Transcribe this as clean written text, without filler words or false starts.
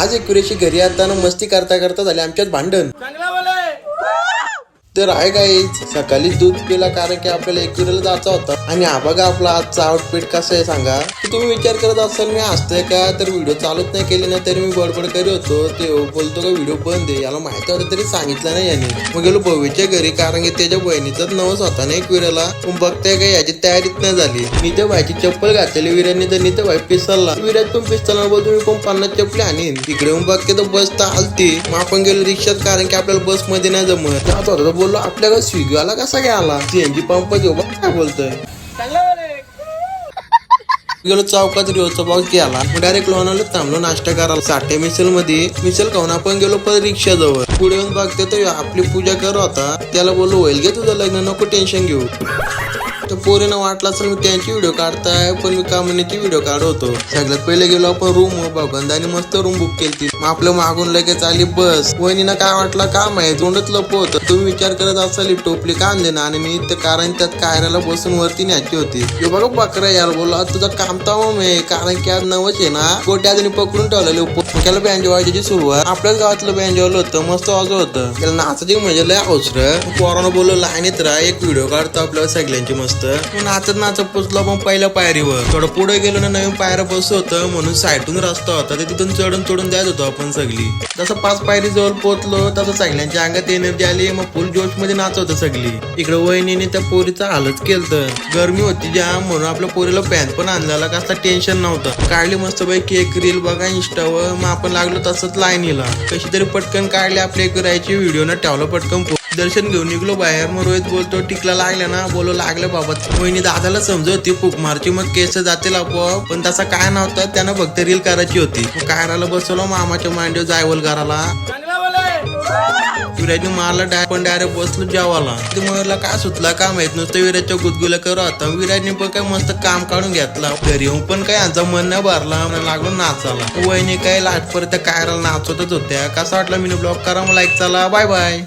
आज एक कुरेशी घरी येताना मस्ती करता करता झाले आमच्यात भांडण. तर आहे गाईच सकाळी दूध पिला कारण की आपल्याला एकविरेला जायचा होता. आणि हा बघा आपला आजचा आउटफिट कसं आहे सांगा. तुम्ही विचार करत असाल मी हसतोय का, तर व्हिडिओ चालूच नाही केली ना तरी मी बडबड करत होतो. ते बोलतो का व्हिडिओ बंद आहे, याला माहिती होतं तरी सांगितलं नाही याने. मग गेलो भव्यच्या घरी कारण की त्याच्या बहिणीचाच नवस होता ना एकविरेला. पण बघताय का याची तयारीच नाही झाली. नित्या भाईची चप्पल घातलेली विराने तर नित्या भाई पिस्तलला. विराज पण पिस्तलला बोलतो मी पण 50 चप्पली आणीन. तिकडे येऊन बघते तर बस तर आलती. मग आपण गेलो रिक्षात कारण की आपल्याला बस मध्ये नाही जमत. जात होता बोललो आपल्याला स्विगीवाला कसा गेला सीएनजी पंप घेऊ बघ काय बोलतोय. गेलो चौकात रिओचा बॉक्स घ्यायला. मग डायरेक्ट लोणावळ्यात थांबलो नाश्ता करायला. साठे मिसल खाऊन आपण गेलो परत रिक्षा जवळ. पुढे येऊन बघते तो आपली पूजा करत होता. त्याला बोललो होईल घे तुझं लग्न, नको टेन्शन घेऊ. तर पोरीनं वाटला असेल मी त्यांची व्हिडिओ काढताय पण मी कामण्याची व्हिडिओ काढवतो. सगळ्यात पहिले गेलो आपण रूम भाऊगंधाने मस्त रूम बुक केली. मग आपलं मागून लगेच आली बस. वहिनीनं काय वाटलं का माहित तोंडच लप होतं. तुम्ही विचार करत असाल टोपली का आणले ना, आणि मी तर कारण त्यात कायऱ्याला बसून वरती न्यायची होती. हे बघा बकरा यार बोलला तुझं काम तर मी कारण की आज नवच आहे ना. गोट्या आधी पकडून ठेवलेले त्याला बँजो वाजायची सुरुवात. आपल्याच गावातलं बँजोलं होतं मस्त वाजव होतं. त्याला नाचाची म्हणजे लय अवसर. पोरानं बोललो लाईनीत राहा एक व्हिडिओ काढतो आपल्याला सगळ्यांची मस्त. नाचत पोचलो पण पहिल्या पायरीवर. थोडं पुढे गेलो ना नवीन पायऱ्या बसत होतं म्हणून साईडून रस्ता होता ते तिथून चढून द्यायच होतो आपण सगळी. जसं 5 पायरी जवळ पोहोचलो तसं सगळ्यांच्या अंगात एनर्जी आली. मग फुल जोश मध्ये नाचवतं सगळी. इकडे वहिनीने त्या पोरीचा हालच केलं. गरमी होती जाम म्हणून आपल्या पोरीला पॅन्ट पण आणलेला कसं टेन्शन नव्हतं. काढली मस्त पैकी एक रील बघा इंस्टावर. मग आपण लागलो तसंच लाईनीला कशी तरी पटकन काढली आपली एक राहायची व्हिडिओ न ठेवला पटकन. दर्शन घेऊन निघलो बाहेर. मग रोहित बोलतो टिकला लागल्या ना, बोलो लागलं बाबा. वहिनी दादाला समजवती फुक मारची मग केस जातील आपोआप. पण तसा काय नव्हता त्यानं फक्त रील करायची होती. मग कायराला बसवलं मामाच्या मांडीवर जायवल घराला. विराजने मारला डायरेक्ट बसलो जेवायला. ते मयूरला काय सुचला काय माहित नुसतं विराजच्या गुदगुल्या करत होता. विराजने पण काय मस्त काम काढून घेतला. घरी येऊन पण काय यांचा मन नाही भरला लागलो नाचायला. वहिनी काय लाटपर्यंत कायराला नाचवतच होत्या. कसा वाटला मिनी ब्लॉग करा मला लाईक चला बाय बाय.